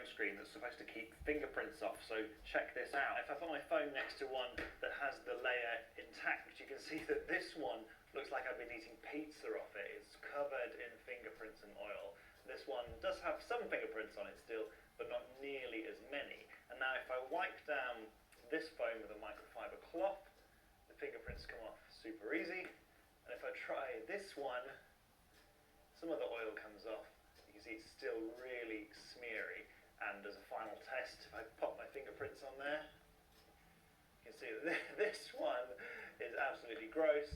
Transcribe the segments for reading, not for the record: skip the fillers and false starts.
phone screen that's supposed to keep fingerprints off, so check this out. If I put my phone next to one that has the layer intact, you can see that this one looks like I've been eating pizza off it. It's covered in fingerprints and oil. This one does have some fingerprints on it still, but not nearly as many. And now if I wipe down this phone with a microfiber cloth, the fingerprints come off super easy. And if I try this one, some of the oil comes off. You can see it's still really smeary. And as a final test, if I pop my fingerprints on there, you can see that this one is absolutely gross,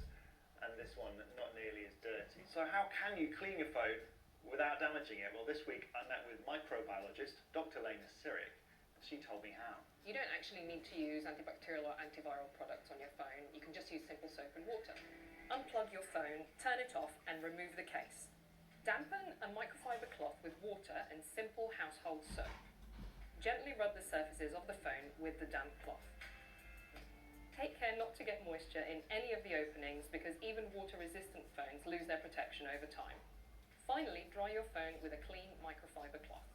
and this one not nearly as dirty. So how can you clean your phone without damaging it? Well, this week I met with microbiologist Dr. Lena Sirik, and she told me how. You don't actually need to use antibacterial or antiviral products on your phone. You can just use simple soap and water. Unplug your phone, turn it off, and remove the case. Dampen a microfiber cloth with water and simple household soap. Gently rub the surfaces of the phone with the damp cloth. Take care not to get moisture in any of the openings, because even water-resistant phones lose their protection over time. Finally, dry your phone with a clean microfiber cloth.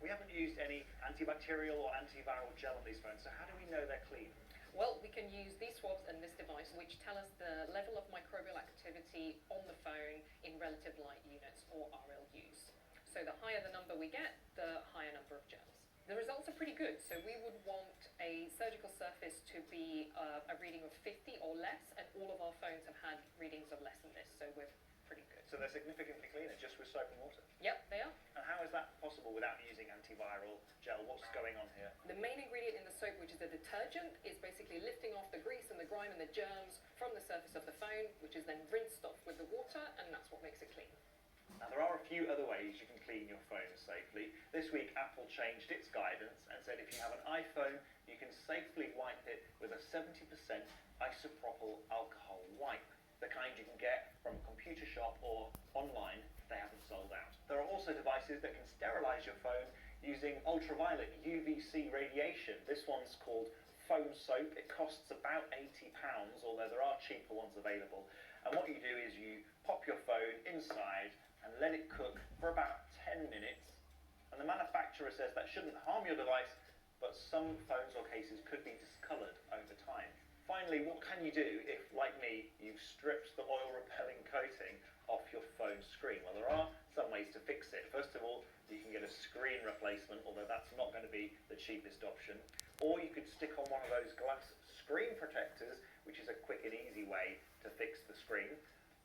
We haven't used any antibacterial or antiviral gel on these phones, so how do we know they're clean? Well, we can use these swabs and this device, which tell us the level of microbial activity on the phone in relative light units, or RLUs. So the higher the number we get, the higher number of germs. The results are pretty good, so we would want a surgical surface to be a reading of 50 or less, and all of our phones have had readings of less than this, so we're pretty good. So they're significantly cleaner just with soap and water? Yep, they are. And how is that possible without using antiviral gel? What's going on here? The main ingredient in the soap, which is a detergent, is basically lifting off the grease and the grime and the germs from the surface of the phone, which is then rinsed off with the water, and that's what makes it clean. Now, there are a few other ways you can clean your phone safely. This week, Apple changed its guidance and said if you have an iPhone, you can safely wipe it with a 70% isopropyl alcohol wipe, the kind you can get from a computer shop or online if they haven't sold out. There are also devices that can sterilize your phone using ultraviolet UVC radiation. This one's called Phone Soap. It costs about £80, although there are cheaper ones available. And what you do is you pop your phone inside and let it cook for about 10 minutes. And the manufacturer says that shouldn't harm your device, but some phones or cases could be discoloured over time. Finally, what can you do if, like me, you've stripped the oil-repelling coating off your phone screen? Well, there are some ways to fix it. First of all, you can get a screen replacement, although that's not going to be the cheapest option. Or you could stick on one of those glass screen protectors, which is a quick and easy way to fix the screen.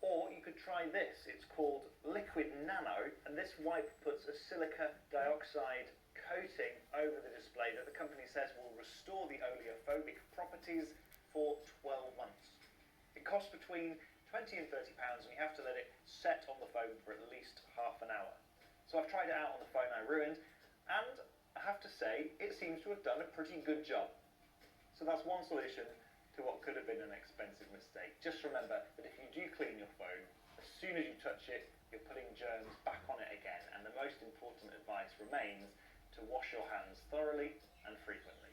Or you could try this. It's called Liquid Nano, and this wipe puts a silica dioxide coating over the display that the company says will restore the oleophobic properties for 12 months. It costs between £20 and £30, and you have to let it set on the phone for at least half an hour. So I've tried it out on the phone I ruined, and I have to say, it seems to have done a pretty good job. So that's one solution to what could have been an expensive mistake. Just remember that if you do clean your phone, as soon as you touch it, you're putting germs back on it again, and the most important advice remains to wash your hands thoroughly and frequently.